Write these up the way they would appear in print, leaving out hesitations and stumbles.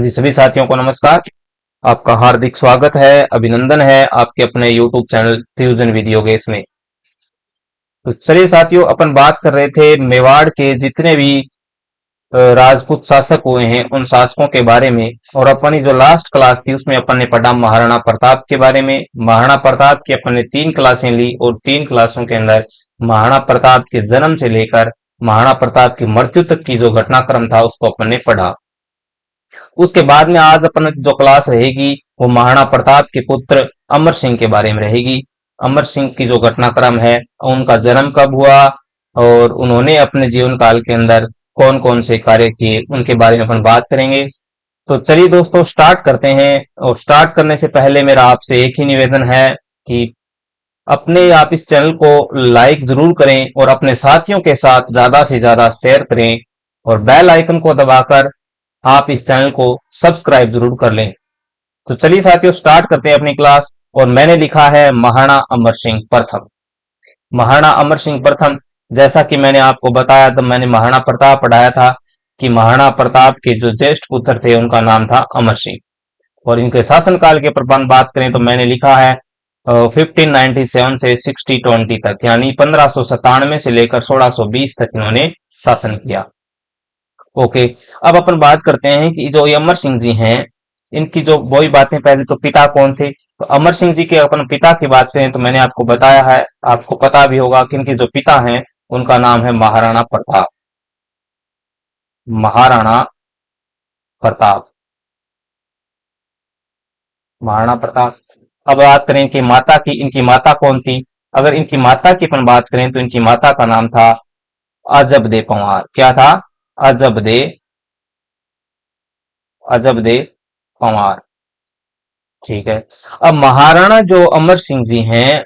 जी सभी साथियों को नमस्कार। आपका हार्दिक स्वागत है, अभिनंदन है आपके अपने YouTube channel fusion video games में। तो चलिए साथियों, अपन बात कर रहे थे मेवाड़ के जितने भी राजपूत शासक हुए हैं उन शासकों के बारे में। और अपनी जो लास्ट क्लास थी उसमें अपन ने पढ़ा महाराणा प्रताप के बारे में। महाराणा प्रताप की अपन ने 3 क्लासें ली और 3 क्लासों के अंदर महाराणा प्रताप के जन्म से लेकर महाराणा प्रताप की मृत्यु तक की जो घटनाक्रम था उसको अपन ने पढ़ा। उसके बाद में आज अपन जो क्लास रहेगी वो महाराणा प्रताप के पुत्र अमर सिंह के बारे में रहेगी। अमर सिंह की जो घटनाक्रम है, उनका जन्म कब हुआ और उन्होंने अपने जीवन काल के अंदर कौन कौन से कार्य किए उनके बारे में अपन बात करेंगे। तो चलिए दोस्तों स्टार्ट करते हैं। और स्टार्ट करने से पहले मेरा आपसे एक ही निवेदन है कि अपने आप इस चैनल को लाइक जरूर करें और अपने साथियों के साथ ज्यादा से ज्यादा शेयर करें और बेल आइकन को दबाकर आप इस चैनल को सब्सक्राइब जरूर कर लें। तो चलिए साथियों स्टार्ट करते हैं अपनी क्लास। और मैंने लिखा है महाराणा अमर सिंह प्रथम। महाराणा अमर सिंह प्रथम, जैसा कि मैंने आपको बताया तो मैंने महाराणा प्रताप पढ़ाया था कि महाराणा प्रताप के जो ज्येष्ठ पुत्र थे उनका नाम था अमर सिंह। और इनके शासनकाल के प्रबंध बात करें तो मैंने लिखा है 1597 से 1620 तक, यानी 1597 से लेकर 1620 तक इन्होंने शासन किया। ओके, अब अपन बात करते हैं कि जो ये अमर सिंह जी हैं इनकी जो वही बातें, पहले तो पिता कौन थे। तो अमर सिंह जी के अपन पिता की बात करें तो मैंने आपको बताया है, आपको पता भी होगा कि इनके जो पिता हैं उनका नाम है महाराणा प्रताप। महाराणा प्रताप, महाराणा प्रताप। अब बात करें कि माता की, इनकी माता कौन थी। अगर इनकी माता की अपन बात करें तो इनकी माता का नाम था अजब दे पंवार। क्या था? अजब दे, अजब दे पंवार। ठीक है। अब महाराणा जो अमर सिंह जी हैं,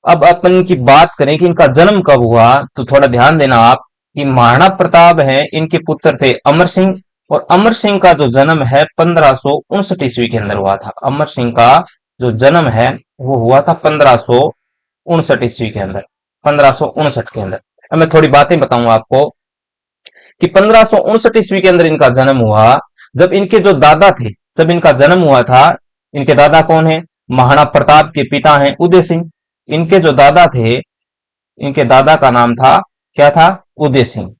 अब अपन की बात करें कि इनका जन्म कब हुआ तो थोड़ा ध्यान देना आप कि महाराणा प्रताप हैं इनके पुत्र थे अमर सिंह। और अमर सिंह का जो जन्म है 1559 ईस्वी के अंदर हुआ था। अमर सिंह का जो जन्म है वो हुआ था 1559 ईस्वी के अंदर, 1559 के अंदर। अब मैं थोड़ी बातें बताऊंगा आपको कि 1559 ईस्वी के अंदर इनका जन्म हुआ। जब इनके जो दादा थे, जब इनका जन्म हुआ था, इनके दादा कौन है? महाराणा प्रताप के पिता हैं उदय सिंह। इनके जो दादा थे, इनके दादा का नाम था, क्या था? उदय सिंह।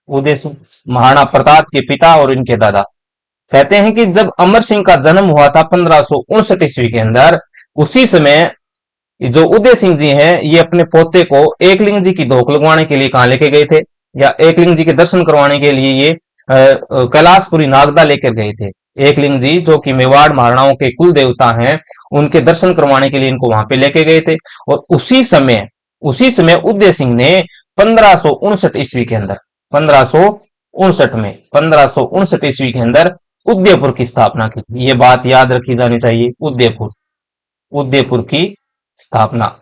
उदय सिंह महाराणा प्रताप के पिता और इनके दादा। कहते हैं कि जब अमर सिंह का जन्म हुआ था 1559 ईस्वी के अंदर, उसी समय जो उदय सिंह जी हैं ये अपने पोते को एकलिंग जी की धोख लगवाने के लिए कहां लेके गए थे, या एकलिंग जी के दर्शन करवाने के लिए ये कैलाशपुरी नागदा लेकर गए थे। एकलिंग जी जो कि मेवाड़ महाराणाओं के कुल देवता हैं, उनके दर्शन करवाने के लिए इनको वहां पे लेके गए थे। और उसी समय उदय सिंह ने 1559 ईस्वी के अंदर, 1559 के अंदर उदयपुर की स्थापना की। ये बात याद रखी जानी चाहिए। उदयपुर, उदयपुर की स्थापना,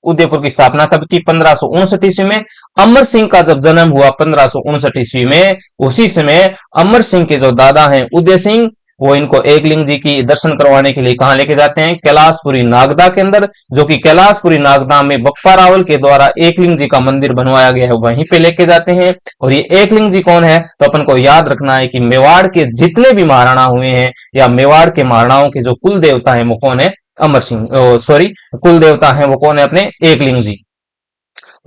उदयपुर की स्थापना कब की? 1559 ईस्वी में। अमर सिंह का जब जन्म हुआ 1559 ईस्वी में, उसी समय अमर सिंह के जो दादा हैं उदय सिंह, वो इनको एकलिंग जी की दर्शन करवाने के लिए कहां लेके जाते हैं? कैलाशपुरी नागदा के अंदर, जो कि कैलाशपुरी नागदा में बप्पा रावल के द्वारा एकलिंग जी का मंदिर बनवाया गया है, वहीं पे लेके जाते हैं। और ये एकलिंग जी कौन है? तो अपन को याद रखना है कि मेवाड़ के जितने भी महाराणा हुए हैं या मेवाड़ के महाराणाओं के जो कुल देवता है वो कौन है? अमर सिंह, सॉरी, कुल देवता है वो कौन है? अपने एकलिंग जी।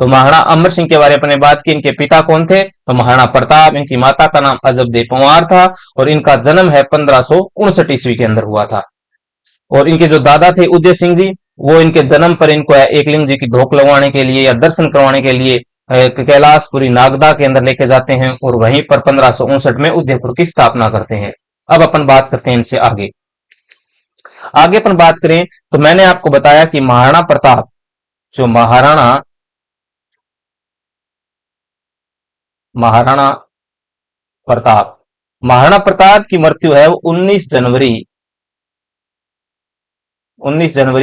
तो महाराणा अमर सिंह के बारे में अपने बात की। इनके पिता कौन थे? तो महाराणा प्रताप। इनकी माता का नाम अजब दे पंवार था और इनका जन्म है 1559 ईस्वी के अंदर हुआ था। और इनके जो दादा थे उदय सिंह जी, वो इनके जन्म पर इनको एकलिंग जी की धोख लगवाने के लिए या दर्शन करवाने के लिए कैलाशपुरी नागदा के अंदर लेके जाते हैं और वहीं पर 1559 में उदयपुर की स्थापना करते हैं। अब अपन बात करते हैं इनसे आगे। आगे अपन बात करें तो मैंने आपको बताया कि महाराणा प्रताप, जो महाराणा महाराणा प्रताप, महाराणा प्रताप की मृत्यु है वो 19 जनवरी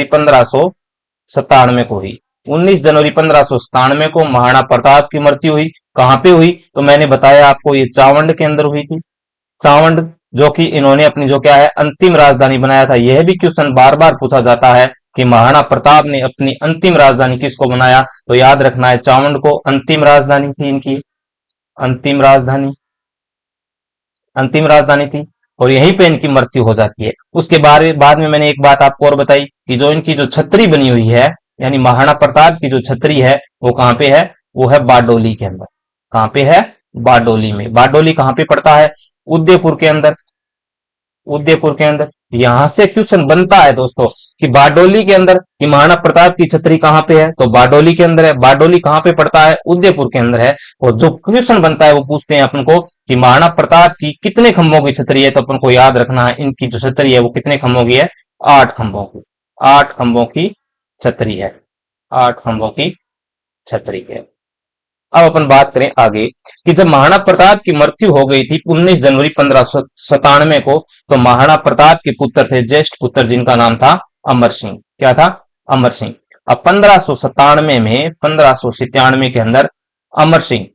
1597 को हुई। 19 जनवरी 1597 को महाराणा प्रताप की मृत्यु हुई। कहां पे हुई? तो मैंने बताया आपको ये चावंड के अंदर हुई थी। चावंड, जो कि इन्होंने अपनी जो क्या है अंतिम राजधानी बनाया था। यह भी क्वेश्चन बार बार पूछा जाता है कि महाराणा प्रताप ने अपनी अंतिम राजधानी किसको बनाया? तो याद रखना है चावंड को अंतिम राजधानी थी इनकी, अंतिम राजधानी। अंतिम राजधानी थी, और यहीं पे इनकी मृत्यु हो जाती है। उसके बाद में मैंने एक बात आपको और बताई कि जो इनकी जो छतरी बनी हुई है, यानी महाराणा प्रताप की जो छतरी है, वो कहाँ पे है? वो है बारडोली के अंदर। कहाँ पे है? बारडोली में। बारडोली कहाँ पे पड़ता है? उदयपुर के अंदर। उदयपुर के अंदर। यहां से क्वेश्चन बनता है दोस्तों कि बारडोली के अंदर कि महाराणा प्रताप की छतरी कहां पे है, तो बारडोली के अंदर है। बारडोली कहां पे पड़ता है? उदयपुर के अंदर है। और जो क्वेश्चन बनता है वो पूछते हैं अपन को कि महाराणा प्रताप की कितने खंभों की छतरी है, तो अपन को याद रखना है इनकी जो छतरी है वो कितने खंभों की है? 8 खंभों की। 8 खंभों की छतरी है। 8 खंभों की छतरी है। अब अपन बात करें आगे कि जब महाराणा प्रताप की मृत्यु हो गई थी 19 जनवरी 1597 को, तो महाराणा प्रताप के पुत्र थे, ज्येष्ठ पुत्र, जिनका नाम था अमर सिंह। क्या था? अमर सिंह। अब 1597 के अंदर अमर सिंह,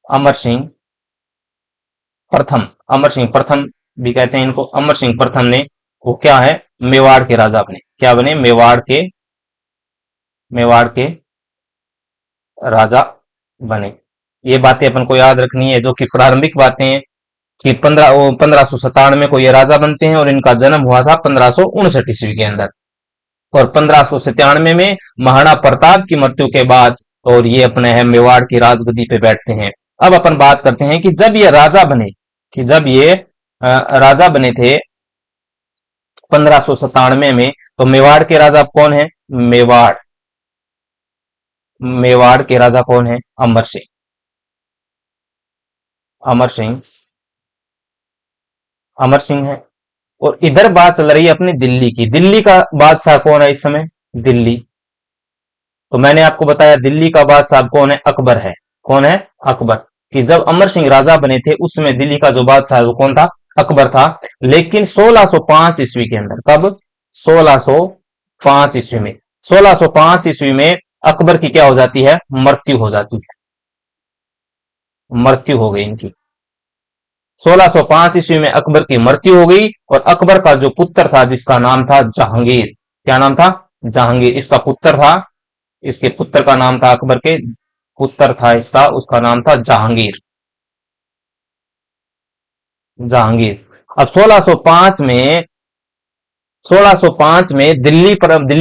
अमर सिंह प्रथम, अमर सिंह प्रथम भी कहते हैं इनको, अमर सिंह प्रथम ने, वो क्या है? मेवाड़ के राजा बने। क्या बने? मेवाड़ के राजा बने। ये बातें अपन को याद रखनी है, जो कि प्रारंभिक बातें हैं कि 1597 को ये राजा बनते हैं, और इनका जन्म हुआ था 1559 ईस्वी के अंदर। और 1597 में महाराणा प्रताप की मृत्यु के बाद और ये अपने है मेवाड़ की राजगद्दी पे बैठते हैं। अब अपन बात करते हैं कि जब ये राजा बने, कि जब ये राजा बने थे 1597 में, तो मेवाड़ के राजा कौन है? मेवाड़ के राजा कौन है? अमर सिंह। अमर सिंह, अमर सिंह है। और इधर बात चल रही है अपनी दिल्ली की। दिल्ली का बादशाह कौन है इस समय? दिल्ली। तो मैंने आपको बताया दिल्ली का बादशाह कौन है? अकबर है। कौन है? अकबर। कि जब अमर सिंह राजा बने थे उस समय दिल्ली का जो बादशाह है वो कौन था? अकबर था। लेकिन 1605 ईस्वी के अंदर, कब? 1605 ईस्वी में, 1605 ईस्वी में अकबर की क्या हो जाती है? मृत्यु हो जाती है। मृत्यु हो गई इनकी। 1605 ईस्वी में अकबर की मृत्यु हो गई, और अकबर का जो पुत्र था जिसका नाम था जहांगीर। क्या नाम था? जहांगीर। इसका पुत्र था, इसके पुत्र का नाम था, अकबर के पुत्र था इसका, उसका नाम था जहांगीर। जहांगीर। अब 1605 में दिल्ली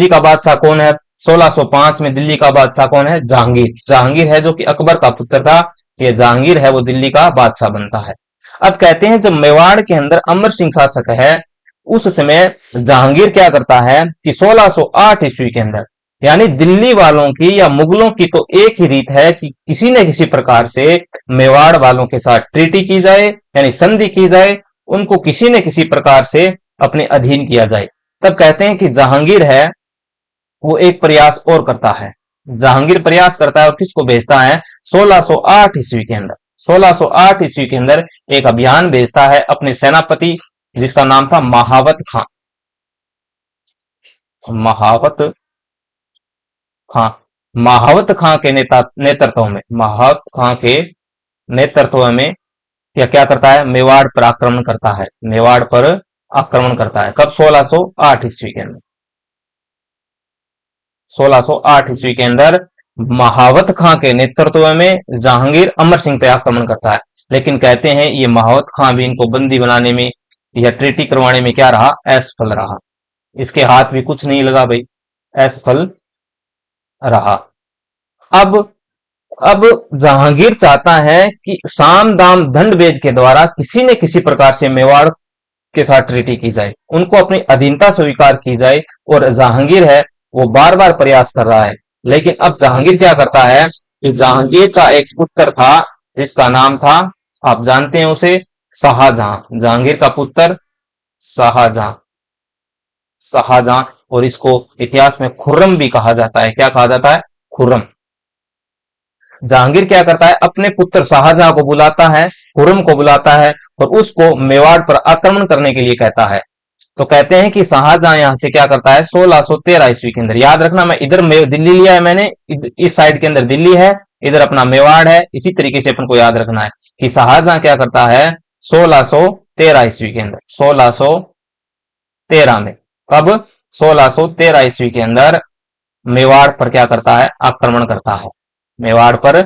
का बादशाह कौन है? 1605 में दिल्ली का बादशाह कौन है? जहांगीर। जहांगीर है, जो कि अकबर का पुत्र था। ये जहांगीर है वो दिल्ली का बादशाह बनता है। अब कहते हैं जब मेवाड़ के अंदर अमर सिंह शासक है, उस समय जहांगीर क्या करता है कि 1608 ईस्वी के अंदर, यानी दिल्ली वालों की या मुगलों की तो एक ही रीत है कि किसी न किसी प्रकार से मेवाड़ वालों के साथ ट्रीटी की जाए, यानी संधि की जाए, उनको किसी न किसी प्रकार से अपने अधीन किया जाए। तब कहते हैं कि जहांगीर है वो एक प्रयास और करता है। जहांगीर प्रयास करता है और किसको भेजता है? 1608 ईस्वी के अंदर, 1608 ईस्वी के अंदर एक अभियान भेजता है अपने सेनापति, जिसका नाम था महावत खां। महावत खां। महावत खां के नेतृत्व में, महावत खां के नेतृत्व में क्या क्या करता है? मेवाड़ पर आक्रमण करता है। मेवाड़ पर आक्रमण करता है। कब? 1608 ईस्वी के अंदर। 1608 ईस्वी के अंदर महावत खां के नेतृत्व में जहांगीर अमर सिंह पर आक्रमण करता है। लेकिन कहते हैं ये महावत खां भी इनको बंदी बनाने में या ट्रीटी करवाने में क्या रहा? असफल रहा। इसके हाथ भी कुछ नहीं लगा भाई, असफल रहा। अब अब जहांगीर चाहता है कि साम दाम दंड भेद के द्वारा किसी न किसी प्रकार से मेवाड़ के साथ ट्रीटी की जाए, उनको अपनी अधीनता स्वीकार की जाए। और जहांगीर है वो बार बार प्रयास कर रहा है। लेकिन अब जहांगीर क्या करता है कि जहांगीर का एक पुत्र था जिसका नाम था, आप जानते हैं उसे, शाहजहां। जहांगीर का पुत्र शाहजहां। शाहजहां। और इसको इतिहास में खुर्रम भी कहा जाता है। क्या कहा जाता है? खुर्रम। जहांगीर क्या करता है? अपने पुत्र शाहजहां को बुलाता है, खुर्रम को बुलाता है, और उसको मेवाड़ पर आक्रमण करने के लिए कहता है। तो कहते हैं कि शाहजहां यहां से क्या करता है? 1613 ईस्वी के अंदर, याद रखना मैं इधर दिल्ली लिया है मैंने, इस साइड के अंदर दिल्ली है, इधर अपना मेवाड़ है। इसी तरीके से अपन को याद रखना है कि शाहजहां क्या करता है 1613 ईस्वी के अंदर, 1613 में, कब? 1613 ईस्वी के अंदर मेवाड़ पर क्या करता है? आक्रमण करता है। मेवाड़ पर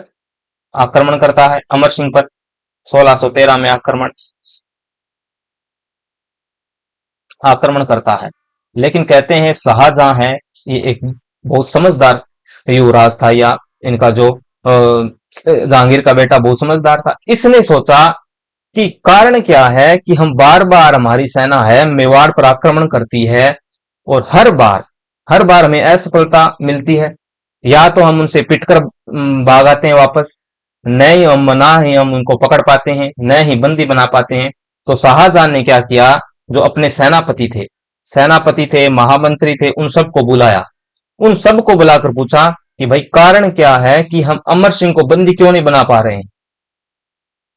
आक्रमण करता है अमर सिंह पर। 1613 में आक्रमण करता है। लेकिन कहते हैं शाहजहां है, ये एक बहुत समझदार युवराज था, या इनका जो जहांगीर का बेटा बहुत समझदार था। इसने सोचा कि कारण क्या है कि हम बार बार, हमारी सेना है मेवाड़ पर आक्रमण करती है और हर बार हमें असफलता मिलती है। या तो हम उनसे पिटकर भाग आते हैं वापस, ना ही हम उनको पकड़ पाते हैं, न ही बंदी बना पाते हैं। तो शाहजहां ने क्या किया, जो अपने सेनापति थे, महामंत्री थे, उन सबको बुलाया। उन सबको बुलाकर पूछा कि भाई कारण क्या है कि हम अमर सिंह को बंदी क्यों नहीं बना पा रहे हैं,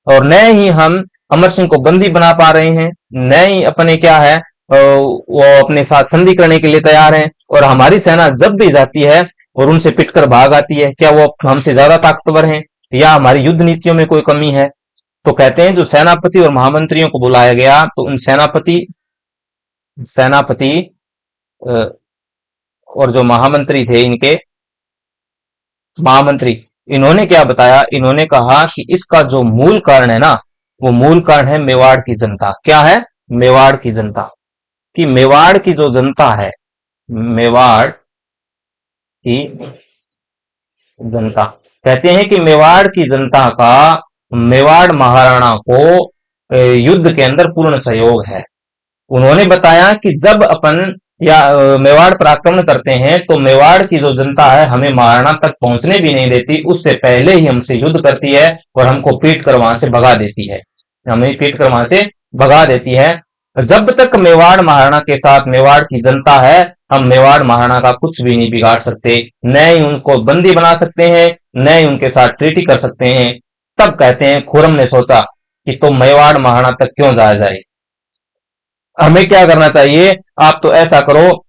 और न ही हम अमर सिंह को बंदी बना पा रहे हैं, न ही अपने क्या है वो अपने साथ संधि करने के लिए तैयार हैं, और हमारी सेना जब भी जाती है और उनसे पिटकर भाग आती है, क्या वो हमसे ज्यादा ताकतवर हैं या हमारी युद्ध नीतियों में कोई कमी है। तो कहते हैं जो सेनापति और महामंत्रियों को बुलाया गया, तो उन सेनापति और जो महामंत्री थे, इनके महामंत्री, इन्होंने क्या बताया, इन्होंने कहा कि इसका जो मूल कारण है ना, वो मूल कारण है मेवाड़ की जनता। क्या है? मेवाड़ की जनता। कि मेवाड़ की जो जनता है, मेवाड़ की जनता, कहते हैं कि मेवाड़ की जनता का मेवाड़ महाराणा को युद्ध के अंदर पूर्ण सहयोग है। उन्होंने बताया कि जब अपन या मेवाड़ पर आक्रमण करते हैं तो मेवाड़ की जो जनता है हमें महाराणा तक पहुंचने भी नहीं देती, उससे पहले ही हमसे युद्ध करती है और हमको पीट कर वहां से भगा देती है, हमें पीट कर वहां से भगा देती है। जब तक मेवाड़ महाराणा के साथ मेवाड़ की जनता है, हम मेवाड़ महाराणा का कुछ भी नहीं बिगाड़ सकते, न ही उनको बंदी बना सकते हैं, न ही उनके साथ ट्रीटी कर सकते हैं। तब कहते हैं खुर्रम ने सोचा कि तो मेवाड़ महाराणा तक क्यों जाया जाए, हमें क्या करना चाहिए, आप तो ऐसा करो,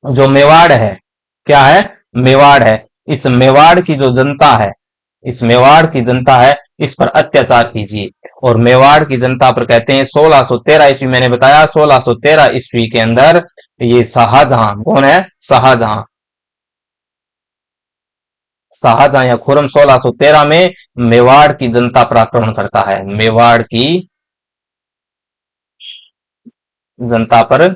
जो मेवाड़ है, क्या है? मेवाड़ है, इस मेवाड़ की जो जनता है, इस मेवाड़ की जनता है, इस पर अत्याचार कीजिए। और मेवाड़ की जनता पर कहते हैं 1613 ईस्वी, मैंने बताया 1613 ईस्वी के अंदर ये शाहजहां, कौन है? शाहजहां, शाहजहां या खुर्रम 1613 में मेवाड़ की जनता पर आक्रमण करता है, मेवाड़ की जनता पर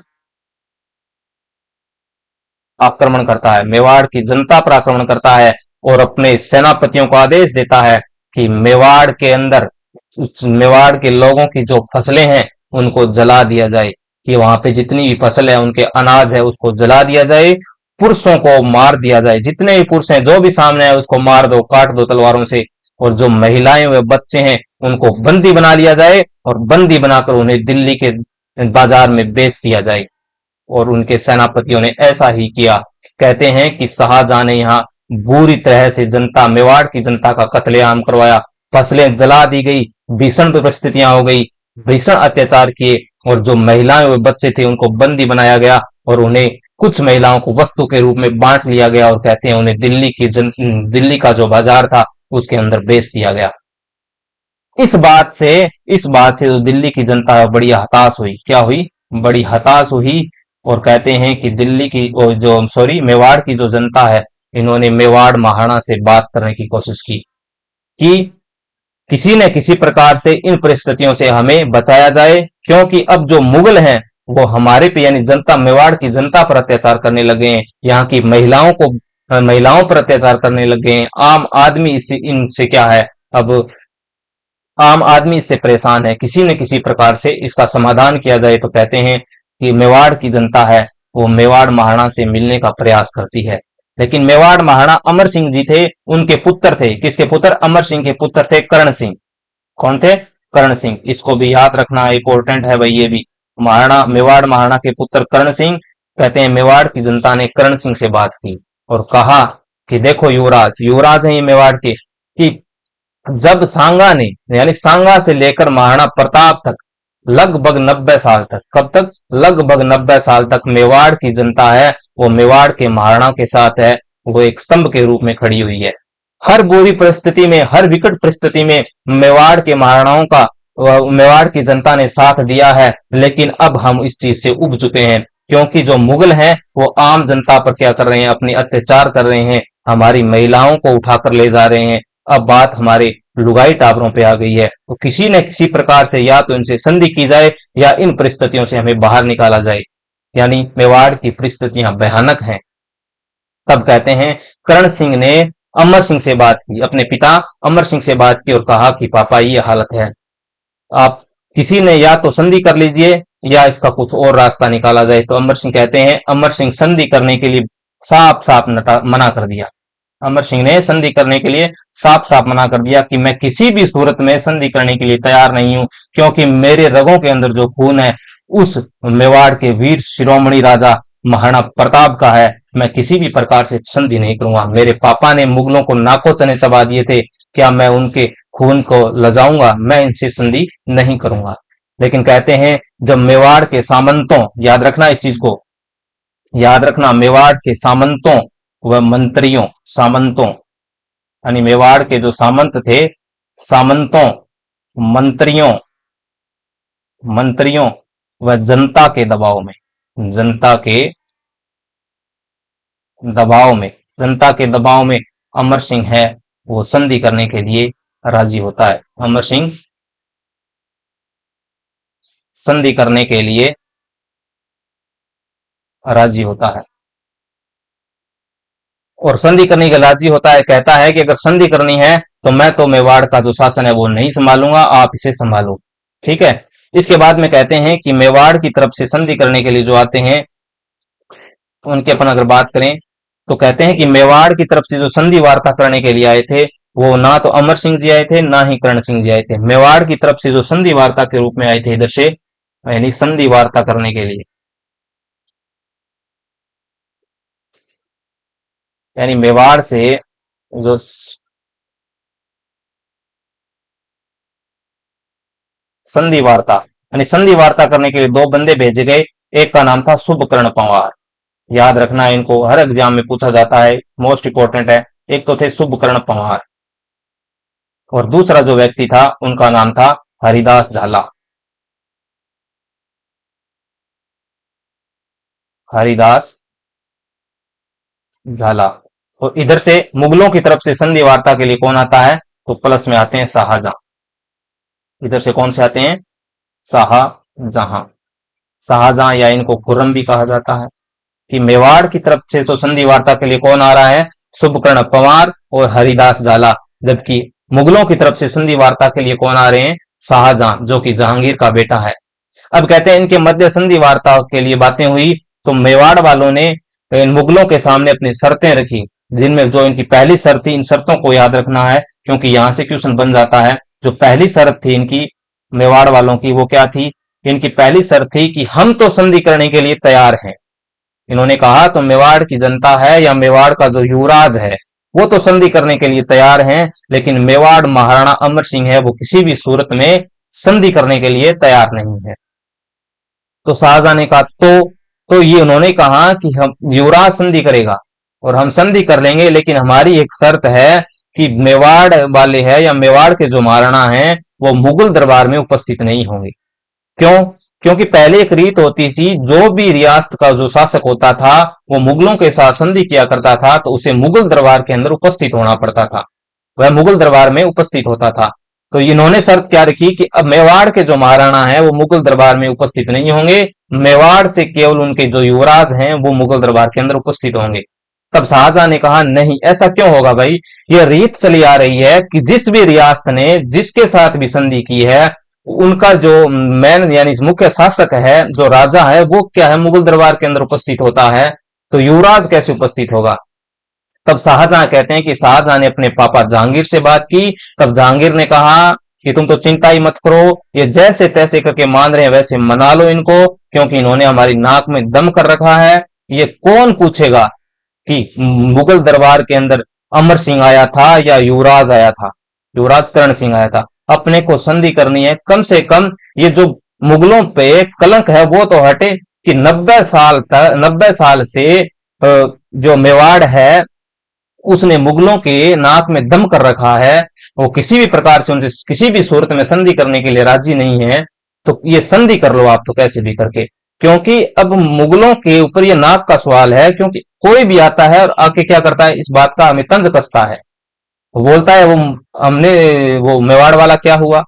आक्रमण करता है, मेवाड़ की जनता पर आक्रमण करता है और अपने सेनापतियों को आदेश देता है कि मेवाड़ के अंदर, उस मेवाड़ के लोगों की जो फसलें हैं उनको जला दिया जाए, कि वहां पे जितनी भी फसल है, उनके अनाज है, उसको जला दिया जाए, पुरुषों को मार दिया जाए, जितने भी पुरुष हैं, जो भी सामने है उसको मार दो, काट दो तलवारों से, और जो महिलाएं व बच्चे हैं उनको बंदी बना लिया जाए और बंदी बनाकर उन्हें दिल्ली के बाजार में बेच दिया जाए। और उनके सेनापतियों ने ऐसा ही किया। कहते हैं कि शाहजहां ने यहाँ बुरी तरह से जनता, मेवाड़ की जनता का कत्लेआम करवाया, फसलें जला दी गई, भीषण परिस्थितियां हो गई, भीषण अत्याचार किए, और जो महिलाएं व बच्चे थे उनको बंदी बनाया गया और उन्हें, कुछ महिलाओं को वस्तु के रूप में बांट लिया गया, और कहते हैं उन्हें दिल्ली का जो बाजार था उसके अंदर बेच दिया गया। इस बात से जो दिल्ली की जनता है बड़ी हताश हुई। क्या हुई? बड़ी हताश हुई। और कहते हैं कि दिल्ली की जो सॉरी मेवाड़ की जो जनता है, इन्होंने मेवाड़ महाराणा से बात करने की कोशिश की कि किसी न किसी प्रकार से इन परिस्थितियों से हमें बचाया जाए, क्योंकि अब जो मुगल हैं वो हमारे पे, यानी जनता, मेवाड़ की जनता पर अत्याचार करने लगे हैं, यहाँ की महिलाओं पर अत्याचार करने लगे हैं। आम आदमी इससे, इनसे क्या है, अब आम आदमी इससे परेशान है, किसी न किसी प्रकार से इसका समाधान किया जाए। तो कहते हैं कि मेवाड़ की जनता है वो मेवाड़ महाराणा से मिलने का प्रयास करती है। लेकिन मेवाड़ महाराणा अमर सिंह जी थे, उनके पुत्र थे, किसके पुत्र? अमर सिंह के पुत्र थे कर्ण सिंह। कौन थे? कर्ण सिंह। इसको भी याद रखना इंपॉर्टेंट है भाई, ये भी। मेवाड़ महाराणा के पुत्र कर्ण सिंह। कहते हैं मेवाड़ की जनता ने कर्ण सिंह से बात की और कहा कि देखो युवराज है ये मेवाड़ के, कि जब सांगा ने, यानी सांगा से लेकर महाराणा प्रताप तक, लगभग 90 साल तक, कब तक? लगभग 90 साल तक मेवाड़ की जनता है वो मेवाड़ के महाराणा के साथ है, वो एक स्तंभ के रूप में खड़ी हुई है। हर बुरी परिस्थिति में, हर विकट परिस्थिति में मेवाड़ के महाराणाओं का, मेवाड़ की जनता ने साथ दिया है। लेकिन अब हम इस चीज से उब चुके हैं, क्योंकि जो मुगल हैं वो आम जनता पर क्या कर रहे हैं? अपनी अत्याचार कर रहे हैं, हमारी महिलाओं को उठाकर ले जा रहे हैं। अब बात हमारे लुगाई टावरों पे आ गई है। तो किसी न किसी प्रकार से या तो इनसे संधि की जाए या इन परिस्थितियों से हमें बाहर निकाला जाए। यानी मेवाड़ की परिस्थितियां भयानक हैं। तब कहते हैं करण सिंह ने अमर सिंह से बात की, अपने पिता अमर सिंह से बात की और कहा कि पापा ये हालत है, आप किसी ने या तो संधि कर लीजिए या इसका कुछ और रास्ता निकाला जाए। तो अमर सिंह कहते हैं, अमर सिंह संधि करने के लिए साफ साफ मना कर दिया। अमर सिंह ने संधि करने के लिए साफ साफ मना कर दिया कि मैं किसी भी सूरत में संधि करने के लिए तैयार नहीं हूं, क्योंकि मेरे रगों के अंदर जो खून है उस मेवाड़ के वीर शिरोमणि राजा महाराणा प्रताप का है। मैं किसी भी प्रकार से संधि नहीं करूंगा। मेरे पापा ने मुगलों को नाको चने चबा दिए थे, क्या मैं उनके खून को लजाऊंगा? मैं इनसे संधि नहीं करूंगा। लेकिन कहते हैं जब मेवाड़ के सामंतों, याद रखना इस चीज को, याद रखना, मेवाड़ के सामंतों व मंत्रियों, सामंतों यानी मेवाड़ के जो सामंत थे, सामंतों, मंत्रियों, मंत्रियों व जनता के दबाव में, जनता के दबाव में, जनता के दबाव में अमर सिंह है वो संधि करने के लिए राजी होता है। अमर सिंह संधि करने के लिए राजी होता है और संधि करने के राजी होता है। कहता है कि अगर संधि करनी है तो मैं तो मेवाड़ का जो शासन है वो नहीं संभालूंगा, आप इसे संभालो। ठीक है। इसके बाद में कहते हैं कि मेवाड़ की तरफ से संधि करने के लिए जो आते हैं उनके अपन अगर बात करें तो कहते हैं कि मेवाड़ की तरफ से जो संधि वार्ता करने के लिए आए थे वो ना तो अमर सिंह जी आए थे ना ही करण सिंह जी आए थे। मेवाड़ की तरफ से जो संधि वार्ता के रूप में आए थे इधर से, यानी संधि वार्ता करने के लिए, यानी मेवाड़ से जो संधि वार्ता, यानी संधि वार्ता करने के लिए दो बंदे भेजे गए। एक का नाम था शुभकर्ण पंवार, याद रखना इनको हर एग्जाम में पूछा जाता है, मोस्ट इंपोर्टेंट है। एक तो थे शुभकर्ण पंवार और दूसरा जो व्यक्ति था उनका नाम था हरिदास झाला। हरिदास झाला। और इधर से मुगलों की तरफ से संधि वार्ता के लिए कौन आता है? तो प्लस में आते हैं शाहजहां। इधर से कौन से आते हैं? शाहजहां। शाहजहां या इनको खुर्रम भी कहा जाता है। कि मेवाड़ की तरफ से तो संधि वार्ता के लिए कौन आ रहा है? शुभकर्ण पंवार और हरिदास झाला। जबकि मुगलों की तरफ से संधि वार्ता के लिए कौन आ रहे हैं? शाहजहां, जो कि जहांगीर का बेटा है। अब कहते हैं इनके मध्य संधि वार्ता के लिए बातें हुई तो मेवाड़ वालों ने इन मुगलों के सामने अपनी शर्तें रखी, जिनमें जो इनकी पहली शर्त थी, इन शर्तों को याद रखना है क्योंकि यहां से क्वेश्चन बन जाता है। जो पहली शर्त थी इनकी मेवाड़ वालों की वो क्या थी? इनकी पहली शर्त थी कि हम तो संधि करने के लिए तैयार हैं। इन्होंने कहा तो मेवाड़ की जनता है या मेवाड़ का जो युवराज है वो तो संधि करने के लिए तैयार हैं, लेकिन मेवाड़ महाराणा अमर सिंह है वो किसी भी सूरत में संधि करने के लिए तैयार नहीं है। तो शाहजहां ने कहा तो ये उन्होंने कहा कि हम युवराज संधि करेगा और हम संधि कर लेंगे, लेकिन हमारी एक शर्त है कि मेवाड़ वाले हैं या मेवाड़ के जो महाराणा हैं वो मुगल दरबार में उपस्थित नहीं होंगे। क्यों? क्योंकि पहले एक रीत होती थी, जो भी रियासत का जो शासक होता था वो मुगलों के साथ संधि किया करता था तो उसे मुगल दरबार के अंदर उपस्थित होना पड़ता था, वह मुगल दरबार में उपस्थित होता था। तो इन्होंने शर्त क्या रखी कि अब मेवाड़ के जो महाराणा हैं वो मुगल दरबार में उपस्थित नहीं होंगे, मेवाड़ से केवल उनके जो युवराज हैं वो मुगल दरबार के अंदर उपस्थित होंगे। तब शाहजहां ने कहा नहीं, ऐसा क्यों होगा भाई? यह रीत चली आ रही है कि जिस भी रियासत ने जिसके साथ भी संधि की है उनका जो मैन यानी मुख्य शासक है, जो राजा है, वो क्या है? मुगल दरबार के अंदर उपस्थित होता है, तो युवराज कैसे उपस्थित होगा? तब शाहजहां कहते हैं कि शाहजहां ने अपने पापा जहांगीर से बात की। तब जहांगीर ने कहा कि तुम तो चिंता ही मत करो, ये जैसे तैसे करके मान रहे हैं वैसे मना लो इनको, क्योंकि इन्होंने हमारी नाक में दम कर रखा है। ये कौन पूछेगा कि मुगल दरबार के अंदर अमर सिंह आया था या युवराज आया था, युवराज करण सिंह आया था। अपने को संधि करनी है, कम से कम ये जो मुगलों पे कलंक है वो तो हटे कि 90 साल से जो मेवाड़ है उसने मुगलों के नाक में दम कर रखा है, वो किसी भी प्रकार से उनसे किसी भी सूरत में संधि करने के लिए राजी नहीं है। तो ये संधि कर लो आप तो कैसे भी करके, क्योंकि अब मुगलों के ऊपर ये नाक का सवाल है, क्योंकि कोई भी आता है और आके क्या करता है, इस बात का हमें तंज कसता है वो बोलता है वो हमने वो मेवाड़ वाला क्या हुआ।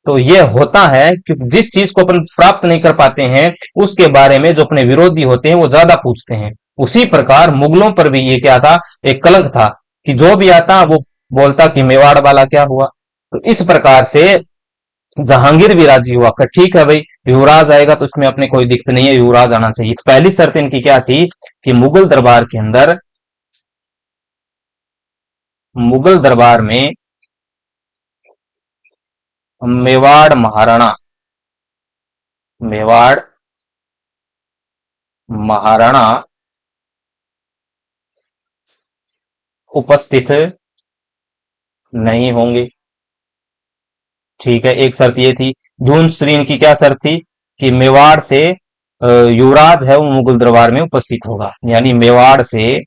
तो ये होता है कि जिस चीज को अपन प्राप्त नहीं कर पाते हैं उसके बारे में जो अपने विरोधी होते हैं वो ज्यादा पूछते हैं। उसी प्रकार मुगलों पर भी ये क्या था, एक कलंक था कि जो भी आता वो बोलता कि मेवाड़ वाला क्या हुआ। तो इस प्रकार से जहांगीर भी राजी हुआ कि ठीक है भाई, युवराज आएगा तो इसमें अपने कोई दिक्कत नहीं है, युवराज आना चाहिए। तो पहली शर्त इनकी क्या थी कि मुगल दरबार में मेवाड़ महाराणा मेवाड़ महाराणा उपस्थित नहीं होंगे। ठीक है, एक शर्त ये थी। दूसरी इनकी क्या शर्त थी कि मेवाड़ से युवराज है वो मुगल दरबार में उपस्थित होगा, यानी मेवाड़ से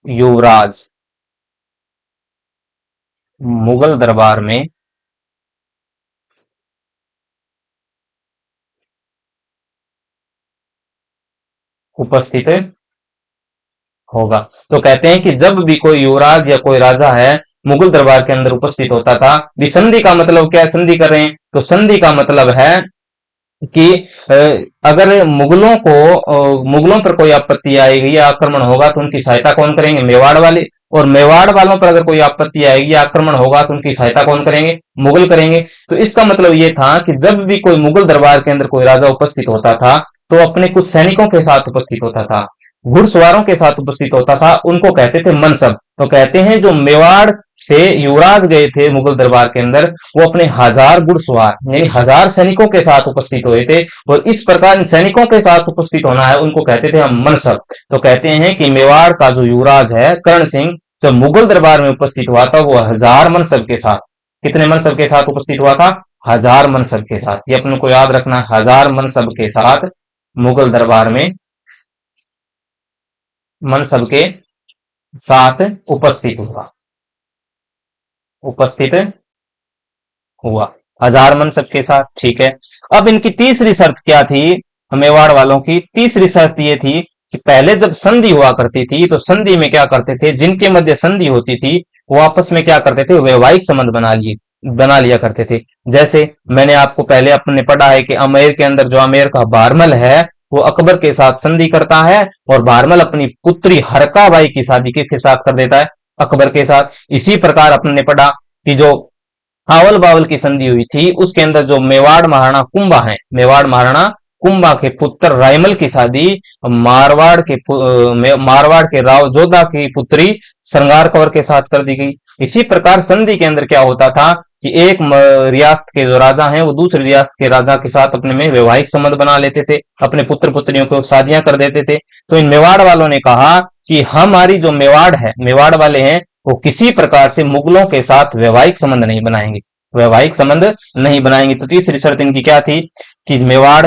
युवराज मुगल दरबार में उपस्थित होगा। तो कहते हैं कि जब भी कोई युवराज या कोई राजा है मुगल दरबार के अंदर उपस्थित होता था। संधि का मतलब क्या है, संधि कर रहे हैं तो संधि का मतलब है कि अगर मुगलों पर कोई आपत्ति आएगी या आक्रमण होगा तो उनकी सहायता कौन करेंगे, मेवाड़ वाले। और मेवाड़ वालों पर अगर कोई आपत्ति आएगी या आक्रमण होगा तो उनकी सहायता कौन करेंगे, मुगल करेंगे। तो इसका मतलब ये था कि जब भी कोई मुगल दरबार के अंदर कोई राजा उपस्थित होता था तो अपने कुछ सैनिकों के साथ उपस्थित होता था, घुड़सवारों के साथ उपस्थित होता था, उनको कहते थे मनसब। तो कहते हैं जो मेवाड़ से युवराज गए थे मुगल दरबार के अंदर वो अपने 1000 घुड़सवार यानी 1000 सैनिकों के साथ उपस्थित हुए थे। और इस प्रकार इन सैनिकों के साथ उपस्थित होना है उनको कहते थे हम मनसब। तो कहते हैं कि मेवाड़ का जो युवराज है कर्ण सिंह जब मुगल दरबार में उपस्थित हुआ था वो 1000 मनसब के साथ, कितने मनसब के साथ उपस्थित हुआ था, 1000 मनसब के साथ। ये अपने को याद रखना है, 1000 मनसब के साथ मुगल दरबार में मनसब के साथ उपस्थित हुआ 1000 मनसब के साथ। ठीक है। अब इनकी तीसरी शर्त क्या थी, मेवाड़ वालों की तीसरी शर्त ये थी कि पहले जब संधि हुआ करती थी तो संधि में क्या करते थे, जिनके मध्य संधि होती थी वो आपस में क्या करते थे, वैवाहिक संबंध बना लिया करते थे। जैसे मैंने आपको पहले अपने पढ़ा है कि आमेर के अंदर जो आमेर का बारमल है वो अकबर के साथ संधि करता है और बारमल अपनी पुत्री हरका बाई की शादी किसके साथ कर देता है, अकबर के साथ। इसी प्रकार अपने ने पढ़ा कि जो आवल बावल की संधि हुई थी उसके अंदर जो मेवाड़ महाराणा कुंभा के पुत्र रायमल की शादी मारवाड़ के राव जोधा की पुत्री श्रृंगार कौर के साथ कर दी गई। इसी प्रकार संधि के अंदर क्या होता था कि एक रियासत के जो राजा हैं वो दूसरी रियासत के राजा के साथ अपने में वैवाहिक संबंध बना लेते थे, अपने पुत्र पुत्रियों को शादियां कर देते थे। तो इन मेवाड़ वालों ने कहा कि हमारी जो मेवाड़ वाले हैं वो किसी प्रकार से मुगलों के साथ वैवाहिक संबंध नहीं बनाएंगे। तो तीसरी शर्त इनकी क्या थी कि मेवाड़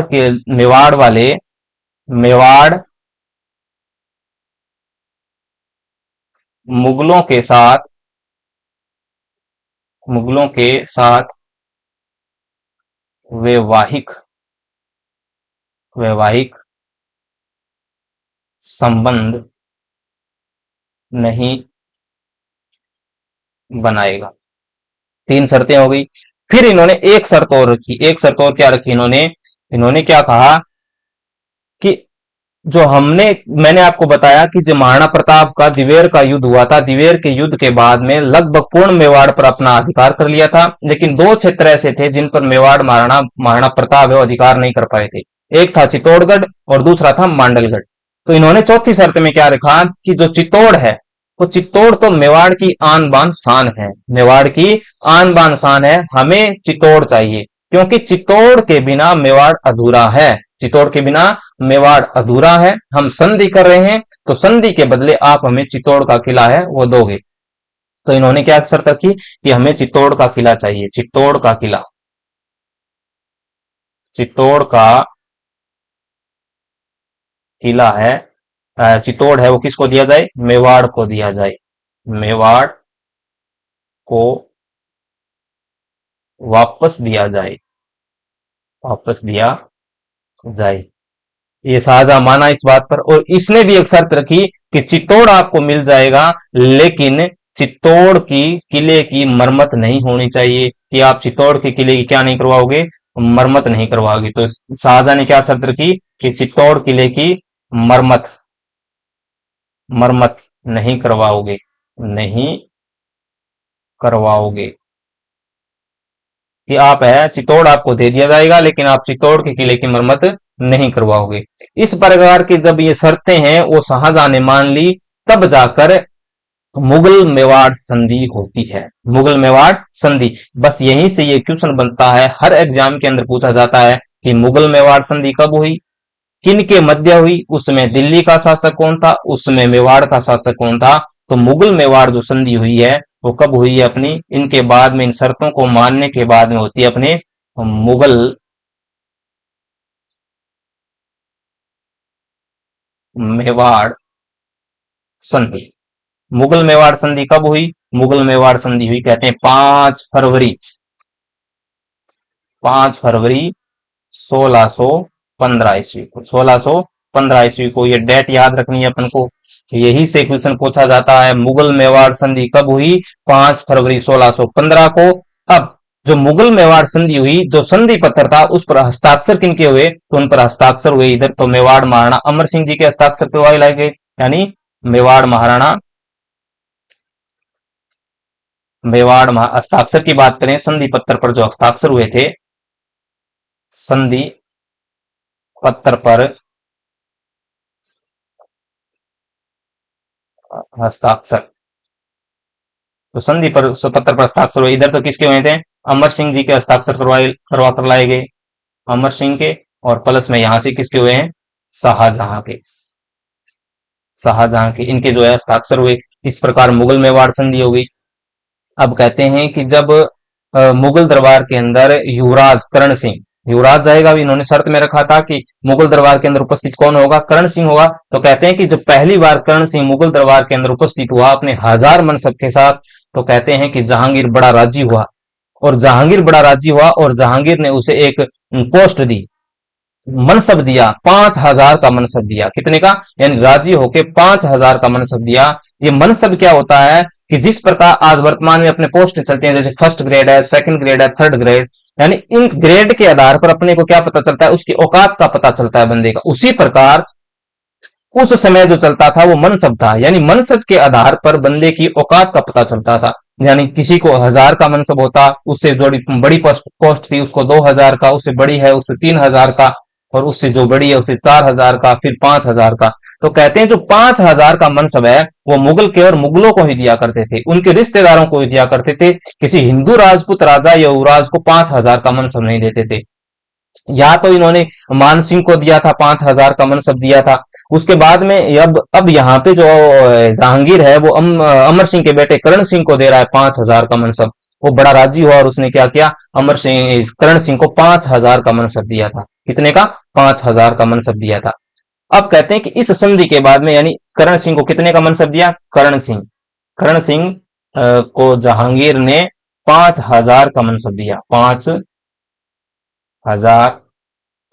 मुगलों के साथ मुगलों के साथ वैवाहिक वैवाहिक संबंध नहीं बनाएगा। तीन शर्तें हो गई। फिर इन्होंने एक शर्त और रखी, एक शर्त और क्या रखी इन्होंने, इन्होंने क्या कहा कि जो मैंने आपको बताया कि जो महाराणा प्रताप का दिवेर का युद्ध हुआ था, दिवेर के युद्ध के बाद में लगभग पूर्ण मेवाड़ पर अपना अधिकार कर लिया था, लेकिन दो क्षेत्र ऐसे थे जिन पर मेवाड़ महाराणा प्रताप है वो अधिकार नहीं कर पाए थे। एक था चित्तौड़गढ़ और दूसरा था मांडलगढ़। तो इन्होंने चौथी शर्त में क्या रखा कि जो चित्तौड़ है वो चित्तौड़ तो मेवाड़ की आन बान शान है, मेवाड़ की आन बान शान है, हमें चित्तौड़ चाहिए क्योंकि चित्तौड़ के बिना मेवाड़ अधूरा है। चित्तौड़ के बिना मेवाड़ अधूरा है, हम संधि कर रहे हैं तो संधि के बदले आप हमें चित्तौड़ का किला है वो दोगे। तो इन्होंने क्या शर्त रखी कि हमें चित्तौड़ का किला चाहिए, चित्तौड़ का किला है, चित्तौड़ है वो किसको दिया जाए, मेवाड़ को दिया जाए, मेवाड़ को वापस दिया जाए, वापस दिया जाए। ये शाहजहां माना इस बात पर, और इसने भी एक शर्त रखी कि चित्तौड़ आपको मिल जाएगा, लेकिन चित्तौड़ की किले की मरम्मत नहीं होनी चाहिए, कि आप चित्तौड़ के किले की क्या नहीं करवाओगे, मरम्मत नहीं करवाओगे। तो शाहजहां ने क्या शर्त रखी कि चित्तौड़ किले की मरम्मत मरम्मत नहीं करवाओगे, नहीं करवाओगे, कि आप है चित्तौड़ आपको दे दिया जाएगा, लेकिन आप चित्तौड़ के किले की मरम्मत नहीं करवाओगे। इस प्रकार की जब ये शर्तें हैं वो शाहजहां ने मान ली, तब जाकर मुगल मेवाड़ संधि होती है। मुगल मेवाड़ संधि, बस यहीं से ये क्वेश्चन बनता है, हर एग्जाम के अंदर पूछा जाता है कि मुगल मेवाड़ संधि कब हुई, किन के मध्य हुई, उसमें दिल्ली का शासक कौन था, उसमें मेवाड़ का शासक कौन था। तो मुगल मेवाड़ जो संधि हुई है वो कब हुई है अपनी, इनके बाद में, इन शर्तों को मानने के बाद में होती है अपने मुगल मेवाड़ संधि। मुगल मेवाड़ संधि कब हुई, मुगल मेवाड़ संधि हुई कहते हैं 5 फरवरी, 5 फरवरी 1615 ईस्वी को, 1615 ईस्वी को। ये डेट याद रखनी है अपन को, यही से क्वेश्चन पूछा जाता है, मुगल मेवाड़ संधि कब हुई, 5 फरवरी 1615 को। अब जो मुगल मेवाड़ संधि हुई, जो संधि पत्र था उस पर हस्ताक्षर किनके हुए, तो उन पर हस्ताक्षर हुए इधर तो मेवाड़ महाराणा अमर सिंह जी के हस्ताक्षर करवाए लाए गए, यानी मेवाड़ महाराणा, हस्ताक्षर की बात करें, संधि पत्र पर जो हस्ताक्षर हुए थे, संधि पत्र पर हस्ताक्षर, तो संधि पर पत्र पर हस्ताक्षर हुए, इधर तो किसके हुए थे, अमर सिंह जी के हस्ताक्षर करवा कर लाए गए, अमर सिंह के, और प्लस में यहां से किसके हुए हैं, शाहजहां के, शाहजहां के, इनके जो है हस्ताक्षर हुए। इस प्रकार मुगल मेवाड़ संधि हो गई। अब कहते हैं कि जब मुगल दरबार के अंदर युवराज करण सिंह, युवराज जाएगा, भी इन्होंने शर्त में रखा था कि मुगल दरबार के अंदर उपस्थित कौन होगा, करण सिंह होगा। तो कहते हैं कि जब पहली बार करण सिंह मुगल दरबार के अंदर उपस्थित हुआ अपने 1000 मनसब के साथ, तो कहते हैं कि जहांगीर बड़ा राजी हुआ, और जहांगीर ने उसे एक पोस्ट दी, मनसब दिया, 5000 का मनसब दिया, कितने का, यानी राजी होके 5000 का मनसब दिया। ये मनसब क्या होता है कि जिस प्रकार आज वर्तमान में अपने पोस्ट चलते हैं, जैसे फर्स्ट ग्रेड है, सेकंड ग्रेड है, थर्ड ग्रेड, यानी इन ग्रेड के आधार पर अपने को क्या पता चलता है, उसकी औकात का पता चलता है बंदे का। उसी प्रकार उस समय जो चलता था वो मनसब था, यानी मनसब के आधार पर बंदे की औकात का पता चलता था। यानी किसी को 1000 का मनसब होता, उससे जो बड़ी पोस्ट थी उसको 2000 का, उससे बड़ी है उससे 3000 का, और उससे जो बड़ी है उससे 4000 का, फिर 5000 का। तो कहते हैं जो 5000 का मनसब है वो मुगल के और मुगलों को ही दिया करते थे, उनके रिश्तेदारों को ही दिया करते थे। किसी हिंदू राजपूत राजा या युवराज को 5000 का मनसब नहीं देते थे। या तो इन्होंने मान सिंह को दिया था, 5000 का मनसब दिया था। उसके बाद में अब यहाँ पे जो जहांगीर है वो अमर सिंह के बेटे करण सिंह को दे रहा है 5000 का मनसब। वो बड़ा राजी हुआ और उसने क्या किया, अमर सिंह करण सिंह को 5000 का मनसब दिया था। कितने का, 5000 का मनसब दिया था। अब कहते हैं कि इस संधि के बाद में, यानी करण सिंह को कितने का मनसब दिया, करण सिंह को जहांगीर ने 5000 का मनसब दिया, 5000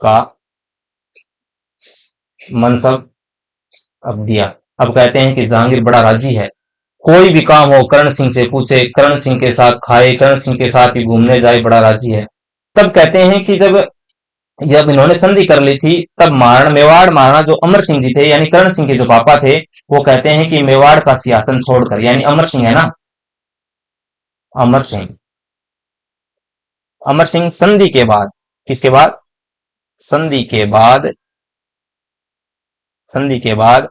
का मनसब अब दिया। अब कहते हैं कि जहांगीर बड़ा राजी है, कोई भी काम हो करण सिंह से पूछे, करण सिंह के साथ खाए, करण सिंह के साथ ही घूमने जाए, बड़ा राजी है। तब कहते हैं कि जब जब इन्होंने संधि कर ली थी, तब मेवाड़ महाराणा जो अमर सिंह जी थे, यानी करण सिंह के जो पापा थे, वो कहते हैं कि मेवाड़ का सिंहासन छोड़कर, यानी अमर सिंह है ना, अमर सिंह, अमर सिंह संधि के बाद, किसके बाद, संधि के बाद, संधि के बाद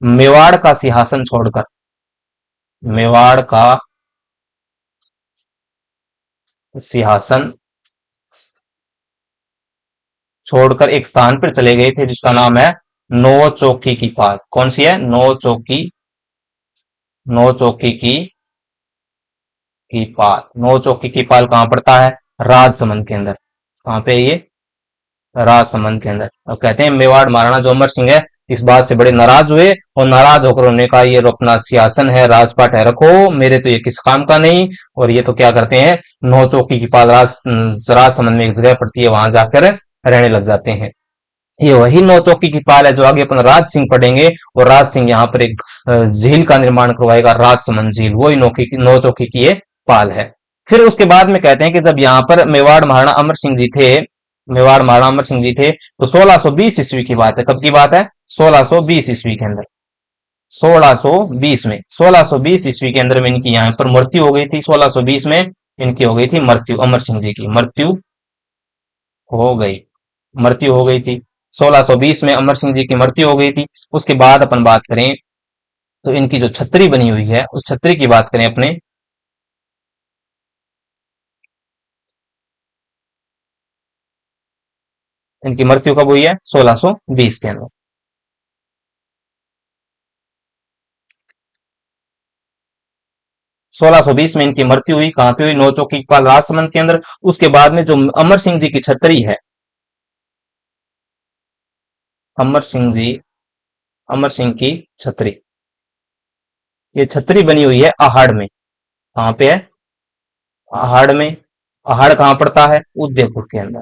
मेवाड़ का सिंहासन छोड़कर, मेवाड़ का सिंहासन छोड़कर एक स्थान पर चले गए थे जिसका नाम है नौ चौकी की पाल। कौन सी है, नौ चौकी, नौ चौकी की पाल। नौ चौकी की पाल कहां पड़ता है, राजसमंद के अंदर। कहां पे है ये, राजसमंद के अंदर। अब कहते हैं मेवाड़ महाराणा जो अमर सिंह है इस बात से बड़े नाराज हुए, और नाराज होकर उन्होंने कहा ये अपना सिंहासन है, राजपाट है, रखो, मेरे तो ये किस काम का नहीं। और ये तो क्या करते हैं, नौ चौकी की पाल राजसमंद में एक जगह पड़ती है, वहां जाकर रहने लग जाते हैं। ये वही नौ चौकी की पाल है जो आगे अपन राज सिंह पढ़ेंगे। और राज सिंह यहाँ पर एक झील का निर्माण करवाएगा, राजसमंद झील, वही नौ चौकी की ये पाल है। फिर उसके बाद में कहते हैं कि जब यहाँ पर मेवाड़ महाराणा अमर सिंह जी थे, मेवाड़ महाराणा अमर सिंह जी थे, तो 1620 ईस्वी की बात है। कब की बात है? 1620 ईस्वी के अंदर, 1620 में, 1620 ईस्वी के अंदर में इनकी यहाँ पर मृत्यु हो गई थी। 1620 में इनकी हो गई थी मृत्यु, अमर सिंह जी की मृत्यु हो गई, मृत्यु हो गई थी। 1620 में अमर सिंह जी की मृत्यु हो गई थी। उसके बाद अपन बात करें तो इनकी जो छतरी बनी हुई है, उस छतरी की बात करें अपने, इनकी मृत्यु कब हुई है? 1620 के अंदर। 1620 में इनकी मृत्यु हुई। कहां पे हुई? नौचौकी पाल राजसमंद के अंदर। उसके बाद में जो अमर सिंह जी की छतरी है, अमर सिंह जी, अमर सिंह की छतरी, ये छतरी बनी हुई है आहड़ में। कहां पे है? आहड़ में। आहड़ कहां पड़ता है? उदयपुर के अंदर,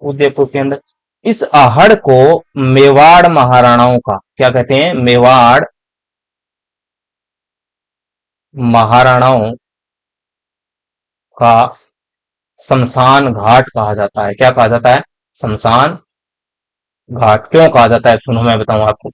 उदयपुर के अंदर। इस आहड़ को मेवाड़ महाराणाओं का क्या कहते हैं? मेवाड़ महाराणाओं का शमशान घाट कहा जाता है। क्या कहा जाता है? शमशान घाट। क्यों कहा जाता है? सुनो मैं बताऊं आपको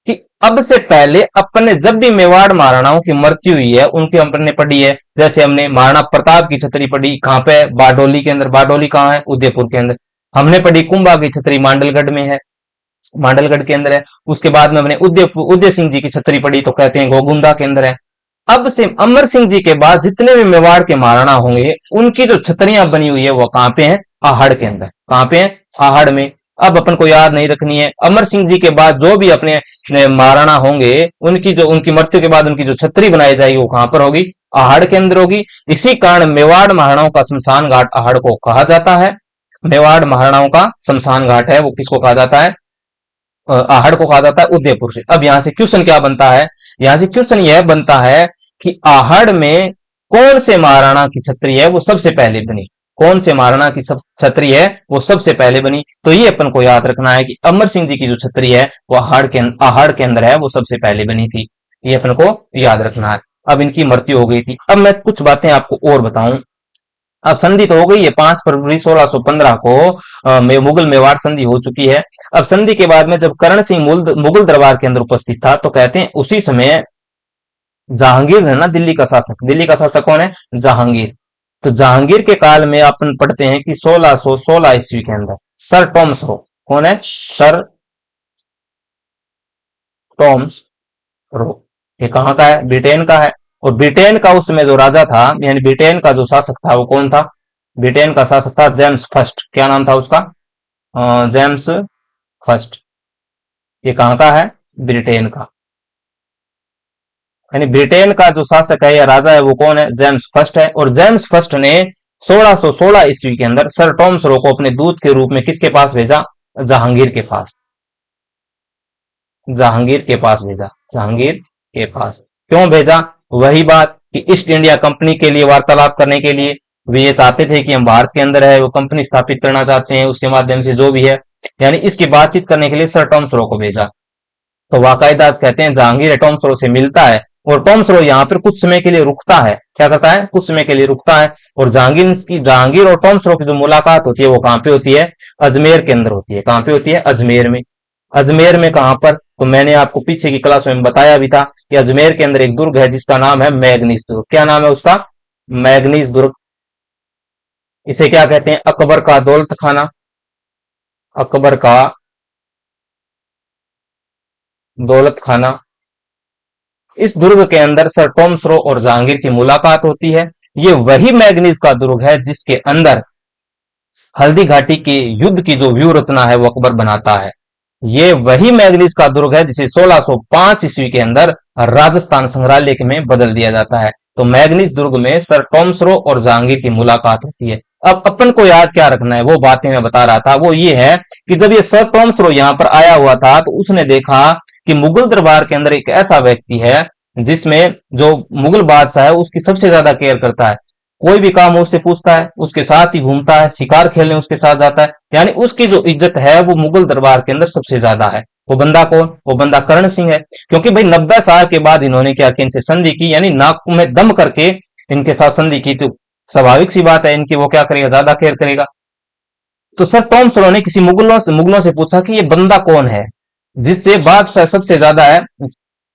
कि अब से पहले अपन ने जब भी मेवाड़ महाराणाओं की मृत्यु हुई है, उनकी अपन ने पढ़ी है। जैसे हमने महाराणा प्रताप की छतरी पढ़ी, कहां पे? बारडोली के अंदर। बारडोली कहां है? उदयपुर के अंदर। हमने पढ़ी कुंभा की छतरी, मांडलगढ़ में है, मांडलगढ़ के अंदर है। उसके बाद में हमने उदय सिंह जी की छतरी पढ़ी, तो कहते हैं गोगुंदा के अंदर है। अब से अमर सिंह जी के बाद जितने भी मेवाड़ के महाराणा होंगे, उनकी जो छतरियां बनी हुई है वो कहां पे है? आहड़ के अंदर। कहां पे है? आहड़ में। अब अपन को याद नहीं रखनी है, अमर सिंह जी के बाद जो भी अपने महाराणा होंगे, उनकी जो, उनकी मृत्यु के बाद उनकी जो छतरी बनाई जाएगी वो कहां पर होगी? आहड़ के अंदर होगी। इसी कारण मेवाड़ महाराणाओं का शमशान घाट आहड़ को कहा जाता है। मेवाड़ महाराणाओं का शमशान घाट है वो किसको कहा जाता है? आहड़ को कहा जाता है उदयपुर से। अब यहां से क्वेश्चन क्या बनता है? यहां से क्वेश्चन यह बनता है कि आहड़ में कौन से महाराणा की छतरी है वो सबसे पहले बनी? कौन से महाराणा की छतरी है वो सबसे पहले बनी? तो ये अपन को याद रखना है कि अमर सिंह जी की जो छतरी है वो आहड़ के अंदर है, वो सबसे पहले बनी थी। ये अपन को याद रखना है। अब इनकी मृत्यु हो गई थी। अब मैं कुछ बातें आपको और बताऊं। अब संधि तो हो गई है, 5 फरवरी 1615 को मुगल मेवाड़ संधि हो चुकी है। अब संधि के बाद में जब करण सिंह मुगल दरबार के अंदर उपस्थित था, तो कहते हैं उसी समय जहांगीर है ना दिल्ली का शासक। दिल्ली का शासक कौन है? जहांगीर। तो जहांगीर के काल में अपन पढ़ते हैं कि 1616 ईस्वी के अंदर सर टॉमस रो, कौन है? Sir Thomas Roe. ये कहाँ का है? ब्रिटेन का है। और ब्रिटेन का उस समय जो राजा था, यानी ब्रिटेन का जो शासक था वो कौन था? ब्रिटेन का शासक था जेम्स फर्स्ट। क्या नाम था उसका? James first. ये कहाँ का है? ब्रिटेन का। यानी ब्रिटेन का जो शासक है या राजा है वो कौन है? जेम्स फर्स्ट है। और जेम्स फर्स्ट ने 1616 ईस्वी के अंदर सर टॉमस रो को अपने दूत के रूप में किसके पास भेजा? जहांगीर के पास। जहांगीर के पास भेजा। जहांगीर के पास क्यों भेजा? वही बात कि ईस्ट इंडिया कंपनी के लिए वार्तालाप करने के लिए। वे ये चाहते थे कि हम भारत के अंदर है वो कंपनी स्थापित करना चाहते हैं, उसके माध्यम से जो भी है, यानी इसकी बातचीत करने के लिए सर टॉमस रो को भेजा। तो वाकायदा कहते हैं जहांगीर टॉमस रो से मिलता है, और टॉमस रो यहाँ पर कुछ समय के लिए रुकता है। क्या करता है? कुछ समय के लिए रुकता है। और जहांगीर और टॉमस रो की जो मुलाकात होती है वो कहां पे होती है? अजमेर के अंदर होती है। कहां पे होती है? अजमेर में। अजमेर में कहां पर? तो मैंने आपको पीछे की क्लास में बताया भी था कि अजमेर के अंदर एक दुर्ग है जिसका नाम है मैगनीज दुर्ग। क्या नाम है उसका? मैगनीज दुर्ग। इसे क्या कहते हैं? अकबर का दौलत खाना। अकबर का दौलत खाना। इस दुर्ग के अंदर सर टॉमस रो और जहांगीर की मुलाकात होती है। ये वही मैगनीज का दुर्ग है जिसके अंदर हल्दी घाटी के युद्ध की जो व्यू रचना है वो अकबर बनाता है। ये वही मैगनीज का दुर्ग है जिसे 1605 ईस्वी के अंदर राजस्थान संग्रहालय में बदल दिया जाता है। तो मैगनीज दुर्ग में सर टॉमस रो और जहांगीर की मुलाकात होती है। अब अपन को याद क्या रखना है, वो बातें मैं बता रहा था, वो ये है कि जब ये सर टॉमस रो यहां पर आया हुआ था तो उसने देखा कि मुगल दरबार के अंदर एक ऐसा व्यक्ति है जिसमें जो मुगल बादशाह है उसकी सबसे ज्यादा केयर करता है। कोई भी काम उससे पूछता है, उसके साथ ही घूमता है, शिकार खेलने उसके साथ जाता है, यानी उसकी जो इज्जत है वो मुगल दरबार के अंदर सबसे ज्यादा है। वो बंदा कौन? वो बंदा कर्ण सिंह है। क्योंकि भाई 90 साल के बाद इन्होंने क्या किया, इनसे संधि की, यानी नाक में दम करके इनके साथ संधि की, तो स्वाभाविक सी बात है इनकी वो क्या करेगा, ज्यादा केयर करेगा। तो सर टॉम सॉरो ने किसी मुगलों से पूछा कि ये बंदा कौन है जिससे बादशाह सबसे ज्यादा है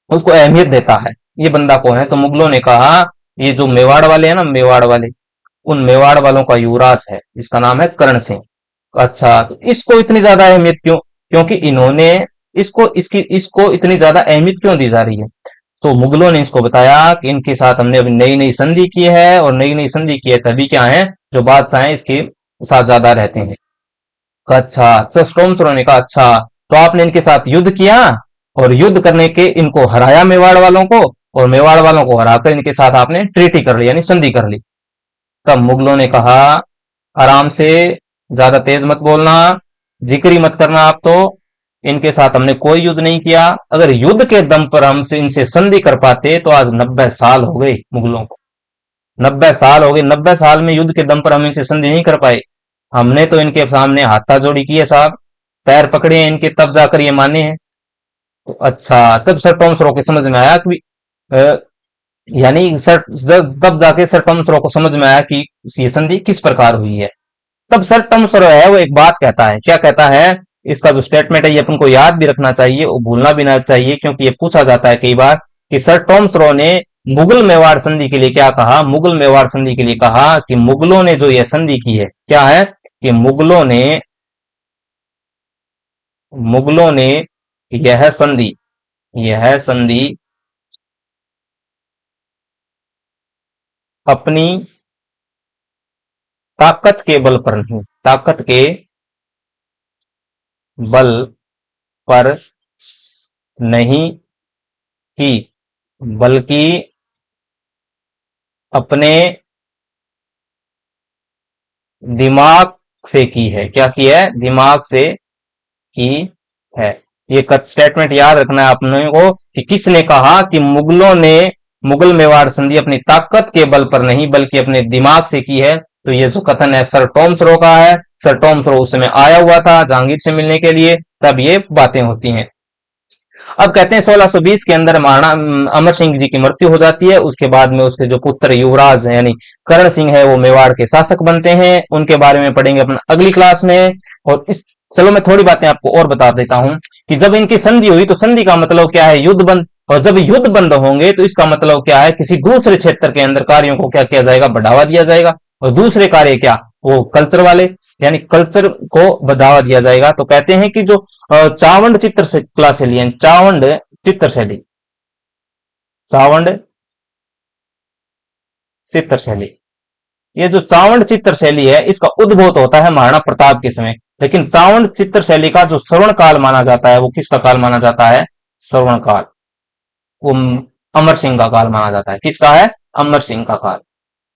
उसको अहमियत देता है, ये बंदा कौन है? तो मुगलों ने कहा ये जो मेवाड़ वाले हैं ना, मेवाड़ वाले, उन मेवाड़ वालों का युवराज है जिसका नाम है कर्ण सिंह। अच्छा, तो इसको इतनी ज्यादा अहमियत क्यों? क्योंकि इन्होंने इसको इतनी ज्यादा अहमियत क्यों दी जा रही है? तो मुगलों ने इसको बताया कि इनके साथ हमने अभी नई नई संधि की है, और नई नई संधि की है तभी क्या है, जो बादशाह हैं इसके साथ ज्यादा रहते हैं। कहा, अच्छा। तो स्टोम्सरो ने कहा, अच्छा तो आपने इनके साथ युद्ध किया, और युद्ध करने के इनको हराया मेवाड़ वालों को, और मेवाड़ वालों को हराकर इनके साथ आपने ट्रीटी कर ली, यानी संधि कर ली। तब मुगलों ने कहा, आराम से, ज्यादा तेज मत बोलना, जिक्र ही मत करना, आप तो इनके साथ हमने कोई युद्ध नहीं किया। अगर युद्ध के दम पर हमसे इनसे संधि कर पाते तो आज 90 साल हो गए मुगलों को, 90 साल हो गए, 90 साल में युद्ध के दम पर हम इनसे संधि नहीं कर पाए। हमने तो इनके सामने हाथाजोड़ी की है साहब, पैर पकड़े हैं इनके, तब जाकर ये माने हैं। तो अच्छा, तब सर टॉम सरो के समझ में आया कि अ, यानी सर तब जाके सर टॉम सरो को समझ में आया कि ये संधि किस प्रकार हुई है। तब सर टॉम सरो है वो एक बात कहता है, क्या कहता है, इसका जो स्टेटमेंट है ये अपन को याद भी रखना चाहिए और भूलना भी ना चाहिए, क्योंकि ये पूछा जाता है कई बार कि सर टॉम सरो ने मुगल मेवाड़ संधि के लिए क्या कहा। मुगल मेवाड़ संधि के लिए कहा कि मुगलों ने जो यह संधि की है, क्या है कि मुगलों ने यह संधि अपनी ताकत के बल पर नहीं, ताकत के बल पर नहीं की, बल्कि अपने दिमाग से की है। क्या की है? दिमाग से की है। ये स्टेटमेंट याद रखना है अपने को कि किसने कहा कि मुगलों ने मुगल मेवाड़ संधि अपनी ताकत के बल पर नहीं बल्कि अपने दिमाग से की है। तो ये जो कथन है सर टॉम सरो का है। सर टॉम सरो उस समय आया हुआ था जहांगीर से मिलने के लिए, तब ये बातें होती हैं। अब कहते हैं 1620 के अंदर महाराणा अमर सिंह जी की मृत्यु हो जाती है। उसके बाद में उसके जो पुत्र युवराज है यानी कर्ण सिंह है वो मेवाड़ के शासक बनते हैं। उनके बारे में पढ़ेंगे अपन अगली क्लास में। और इस चलो मैं थोड़ी बातें आपको और बता देता हूं कि जब इनकी संधि हुई तो संधि का मतलब क्या है, युद्ध बंद। और जब युद्ध बंद होंगे तो इसका मतलब क्या है, किसी दूसरे क्षेत्र के अंदर कार्यों को क्या किया जाएगा, बढ़ावा दिया जाएगा। और दूसरे कार्य क्या, वो कल्चर वाले, यानी कल्चर को बढ़ावा दिया जाएगा। तो कहते हैं कि जो चावंड चित्र कला शैली है, चावंड चित्र शैली, चावंड चित्र शैली, ये जो चावंड चित्र शैली है इसका उद्भव होता है महाराणा प्रताप के समय। लेकिन चावंड चित्र शैली का जो श्रवण काल माना जाता है वो किसका काल माना जाता है? श्रवण काल, वो अमर सिंह का काल माना जाता है। किसका है? अमर सिंह का काल,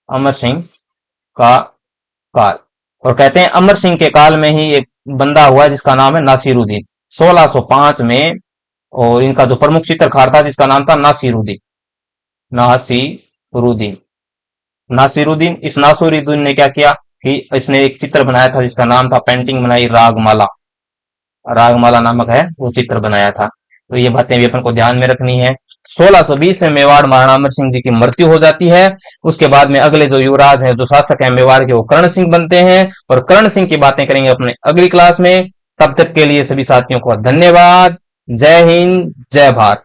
अमर सिंह का काल। और कहते हैं अमर सिंह के काल में ही एक बंदा हुआ जिसका नाम है नासिरुद्दीन, 1605 में। और इनका जो प्रमुख चित्रकार था जिसका नाम था नासिरुद्दीन, नासिरुद्दीन, नासिरुद्दीन। इस नासिरुद्दीन ने क्या किया कि इसने एक चित्र बनाया था जिसका नाम था, पेंटिंग बनाई, रागमाला, रागमाला नामक है वो चित्र बनाया था। तो ये बातें भी अपन को ध्यान में रखनी है। 1620 में मेवाड़ महाराणा अमर सिंह जी की मृत्यु हो जाती है। उसके बाद में अगले जो युवराज हैं, जो शासक हैं मेवाड़ के, वो कर्ण सिंह बनते हैं। और कर्ण सिंह की बातें करेंगे अपने अगली क्लास में। तब तक के लिए सभी साथियों को धन्यवाद। जय हिंद, जय भारत।